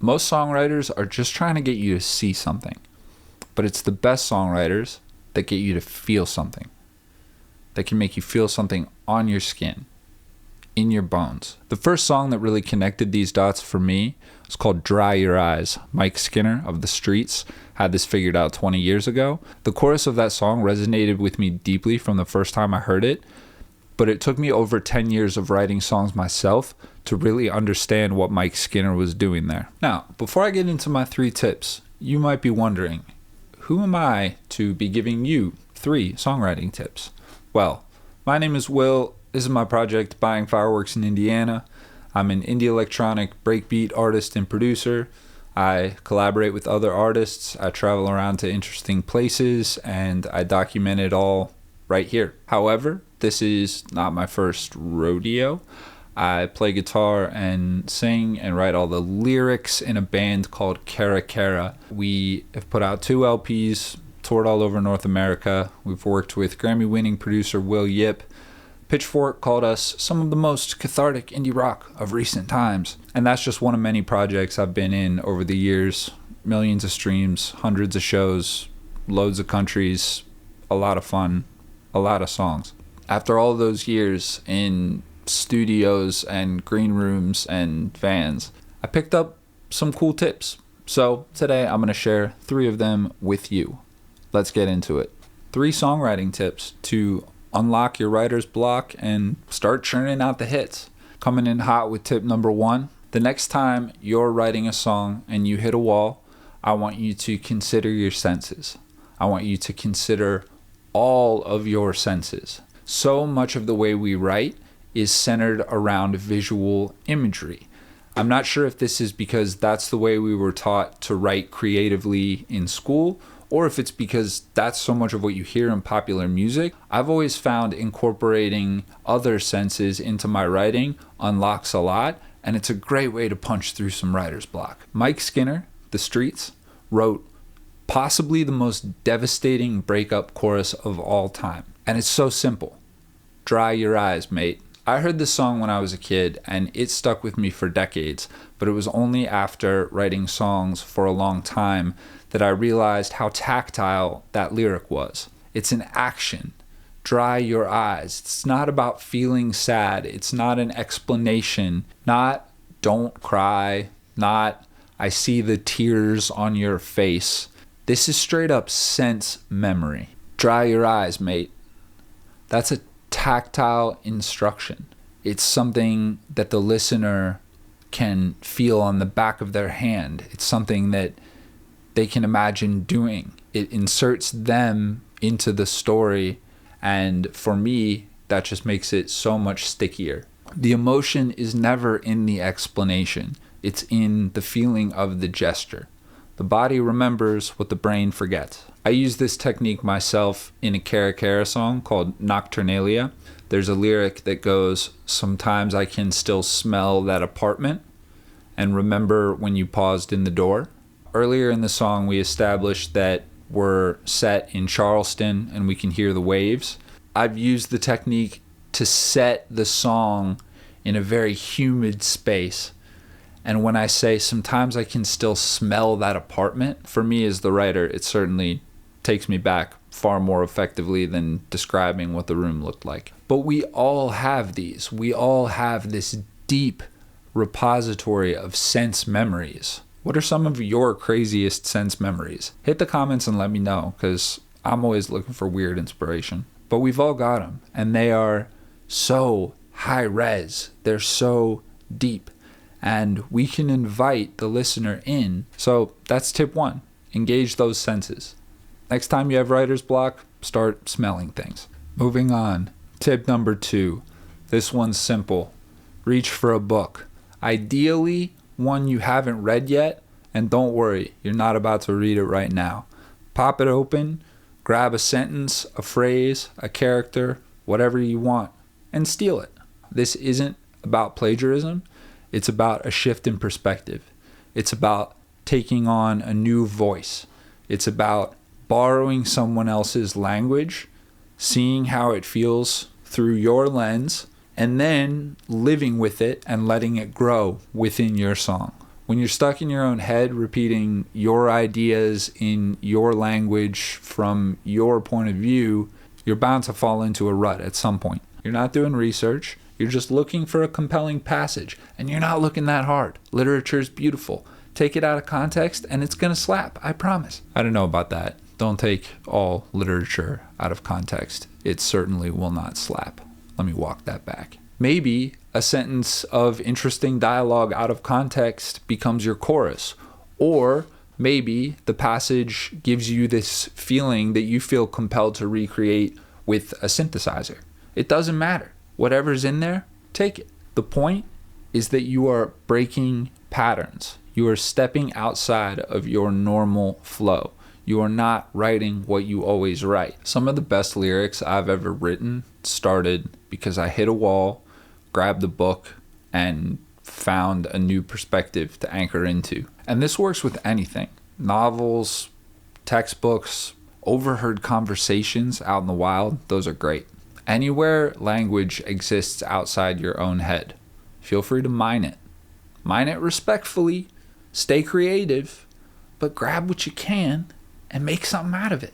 Most songwriters are just trying to get you to see something, but it's the best songwriters that get you to feel something, that can make you feel something on your skin, in your bones. The first song that really connected these dots for me was called Dry Your Eyes. Mike Skinner of The Streets had this figured out 20 years ago. The chorus of that song resonated with me deeply from the first time I heard it, but it took me over 10 years of writing songs myself to really understand what Mike Skinner was doing there. Now, before I get into my 3 tips, you might be wondering, who am I to be giving you 3 songwriting tips? Well, my name is Will. This is my project, Buying Fireworks in Indiana. I'm an indie electronic breakbeat artist and producer. I collaborate with other artists. I travel around to interesting places, and I document it all right here. However, this is not my first rodeo. I play guitar and sing and write all the lyrics in a band called Cara Cara. We have put out 2 LPs, toured all over North America. We've worked with Grammy-winning producer Will Yip. Pitchfork called us some of the most cathartic indie rock of recent times. And that's just one of many projects I've been in over the years. Millions of streams, hundreds of shows, loads of countries, a lot of fun, a lot of songs. After all those years in studios and green rooms and vans, I picked up some cool tips. So today I'm going to share 3 of them with you. Let's get into it. 3 songwriting tips to unlock your writer's block and start churning out the hits. Coming in hot with tip number 1. The next time you're writing a song and you hit a wall, I want you to consider your senses. I want you to consider all of your senses. So much of the way we write is centered around visual imagery. I'm not sure if this is because that's the way we were taught to write creatively in school, or if it's because that's so much of what you hear in popular music. I've always found incorporating other senses into my writing unlocks a lot, and it's a great way to punch through some writer's block. Mike Skinner, The Streets, wrote possibly the most devastating breakup chorus of all time. And it's so simple. Dry your eyes, mate. I heard this song when I was a kid, and it stuck with me for decades, but it was only after writing songs for a long time that I realized how tactile that lyric was. It's an action. Dry your eyes. It's not about feeling sad. It's not an explanation. Not don't cry. Not I see the tears on your face. This is straight up sense memory. Dry your eyes, mate. That's a tactile instruction. It's something that the listener can feel on the back of their hand. It's something that they can imagine doing. It inserts them into the story, and for me, that just makes it so much stickier. The emotion is never in the explanation. It's in the feeling of the gesture. The body remembers what the brain forgets. I use this technique myself in a Cara Cara song called Nocturnalia. There's a lyric that goes, "Sometimes I can still smell that apartment and remember when you paused in the door." Earlier in the song, we established that we're set in Charleston and we can hear the waves. I've used the technique to set the song in a very humid space. And when I say sometimes I can still smell that apartment, for me as the writer, it certainly takes me back far more effectively than describing what the room looked like. But we all have these. We all have this deep repository of sense memories. What are some of your craziest sense memories? Hit the comments and let me know, because I'm always looking for weird inspiration. But we've all got them, and they are so high res. They're so deep, and we can invite the listener in. So that's tip 1. Engage those senses. Next time you have writer's block, start smelling things. Moving on. Tip number 2. This one's simple. Reach for a book. Ideally, one you haven't read yet, and don't worry, you're not about to read it right now. Pop it open, grab a sentence, a phrase, a character, whatever you want, and steal it. This isn't about plagiarism. It's about a shift in perspective. It's about taking on a new voice. It's about borrowing someone else's language, seeing how it feels through your lens, and then living with it and letting it grow within your song. When you're stuck in your own head repeating your ideas in your language from your point of view, you're bound to fall into a rut at some point. You're not doing research. You're just looking for a compelling passage, and you're not looking that hard. Literature is beautiful. Take it out of context, and it's going to slap. I promise. I don't know about that. Don't take all literature out of context. It certainly will not slap. Let me walk that back. Maybe a sentence of interesting dialogue out of context becomes your chorus. Or maybe the passage gives you this feeling that you feel compelled to recreate with a synthesizer. It doesn't matter. Whatever's in there, take it. The point is that you are breaking patterns. You are stepping outside of your normal flow. You are not writing what you always write. Some of the best lyrics I've ever written started because I hit a wall, grabbed a book, and found a new perspective to anchor into. And this works with anything. Novels, textbooks, overheard conversations out in the wild, those are great. Anywhere language exists outside your own head, feel free to mine it. Mine it respectfully, stay creative, but grab what you can and make something out of it.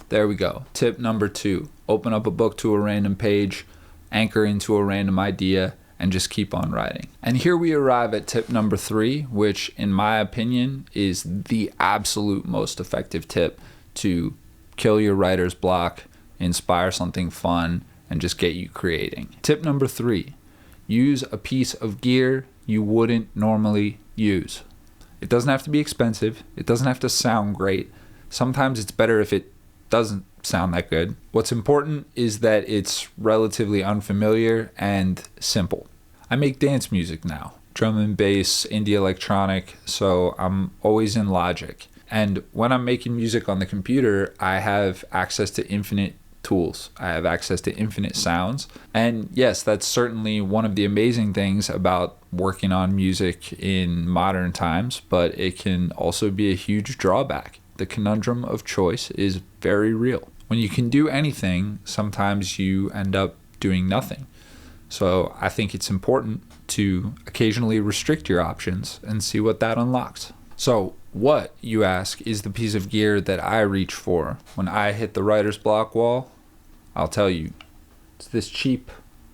There we go. Tip number 2, open up a book to a random page, anchor into a random idea, and just keep on writing. And here we arrive at tip number 3, which in my opinion is the absolute most effective tip to kill your writer's block, inspire something fun, and just get you creating. Tip number 3, use a piece of gear you wouldn't normally use. It doesn't have to be expensive. It doesn't have to sound great. Sometimes it's better if it doesn't sound that good. What's important is that it's relatively unfamiliar and simple. I make dance music now, drum and bass, indie electronic, so I'm always in Logic. And when I'm making music on the computer, I have access to infinite tools. I have access to infinite sounds. And yes, that's certainly one of the amazing things about working on music in modern times, but it can also be a huge drawback. The conundrum of choice is very real. When you can do anything, sometimes you end up doing nothing. So I think it's important to occasionally restrict your options and see what that unlocks. So what, you ask, is the piece of gear that I reach for when I hit the writer's block wall? I'll tell you. It's this cheap,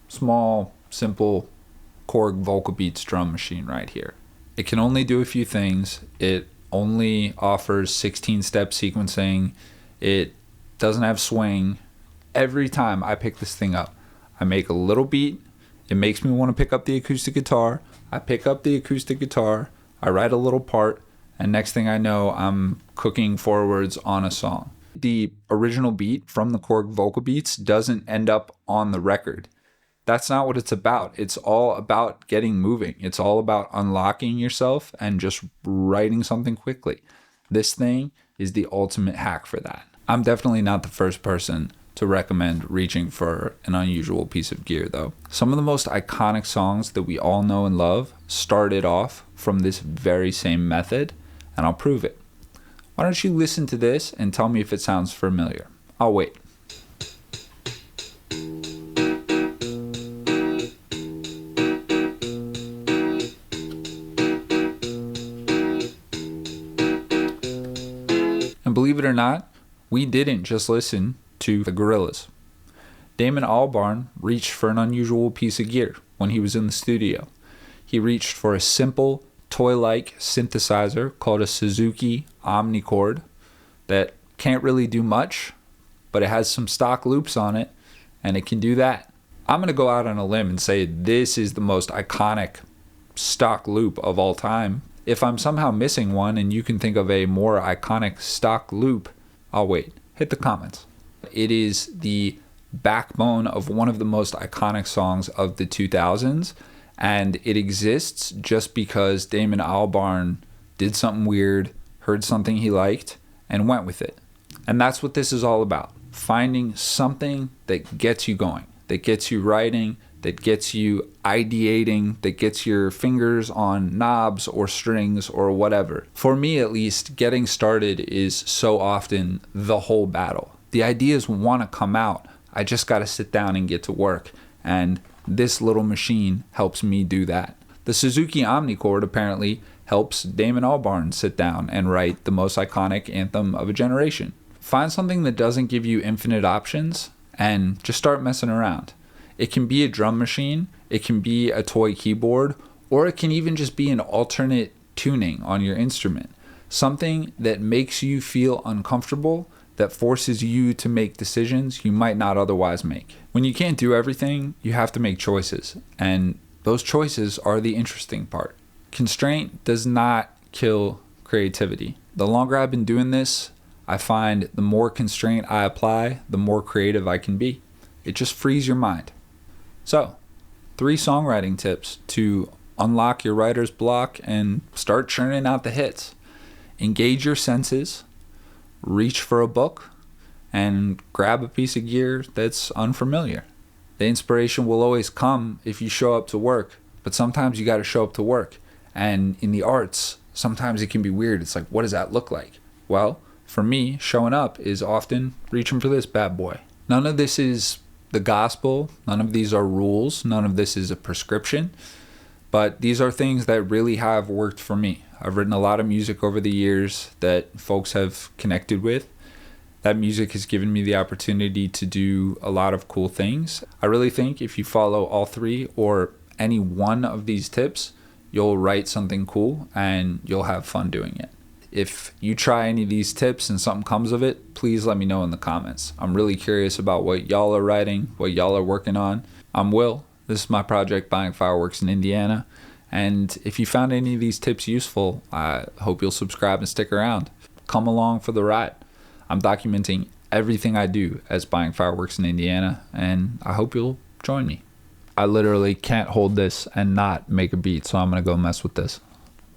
small, simple Korg Vocal Beats drum machine right here. It can only do a few things. It only offers 16-step sequencing. It doesn't have swing. Every time I pick this thing up, I make a little beat. It makes me want to pick up the acoustic guitar. I pick up the acoustic guitar. I write a little part. And next thing I know, I'm cooking forwards on a song. The original beat from the Korg Vocal Beats doesn't end up on the record. That's not what it's about. It's all about getting moving. It's all about unlocking yourself and just writing something quickly. This thing is the ultimate hack for that. I'm definitely not the first person to recommend reaching for an unusual piece of gear, though. Some of the most iconic songs that we all know and love started off from this very same method, and I'll prove it. Why don't you listen to this and tell me if it sounds familiar? I'll wait. And believe it or not, we didn't just listen to the Gorillaz. Damon Albarn reached for an unusual piece of gear when he was in the studio. He reached for a simple, toy-like synthesizer called a Suzuki Omnichord that can't really do much, but it has some stock loops on it, and it can do that. I'm going to go out on a limb and say this is the most iconic stock loop of all time. If I'm somehow missing one and you can think of a more iconic stock loop, I'll wait. Hit the comments. It is the backbone of one of the most iconic songs of the 2000s, and it exists just because Damon Albarn did something weird, heard something he liked, and went with it. And that's what this is all about. Finding something that gets you going, that gets you writing, that gets you ideating, that gets your fingers on knobs or strings or whatever. For me, at least, getting started is so often the whole battle. The ideas want to come out. I just got to sit down and get to work. And this little machine helps me do that. The Suzuki Omnichord apparently helps Damon Albarn sit down and write the most iconic anthem of a generation. Find something that doesn't give you infinite options and just start messing around. It can be a drum machine, it can be a toy keyboard, or it can even just be an alternate tuning on your instrument. Something that makes you feel uncomfortable, that forces you to make decisions you might not otherwise make. When you can't do everything, you have to make choices, and those choices are the interesting part. Constraint does not kill creativity. The longer I've been doing this, I find the more constraint I apply, the more creative I can be. It just frees your mind. So, 3 songwriting tips to unlock your writer's block and start churning out the hits. Engage your senses, reach for a book, and grab a piece of gear that's unfamiliar. The inspiration will always come if you show up to work, but sometimes you got to show up to work. And in the arts, sometimes it can be weird. It's like, what does that look like? Well, for me, showing up is often reaching for this bad boy. None of this is the gospel. None of these are rules. None of this is a prescription. But these are things that really have worked for me. I've written a lot of music over the years that folks have connected with. That music has given me the opportunity to do a lot of cool things. I really think if you follow all 3 or any one of these tips, you'll write something cool and you'll have fun doing it. If you try any of these tips and something comes of it, please let me know in the comments. I'm really curious about what y'all are writing, what y'all are working on. I'm Will. This is my project, Buying Fireworks in Indiana. And if you found any of these tips useful, I hope you'll subscribe and stick around. Come along for the ride. I'm documenting everything I do as Buying Fireworks in Indiana, and I hope you'll join me. I literally can't hold this and not make a beat, so I'm going to go mess with this.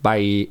Bye.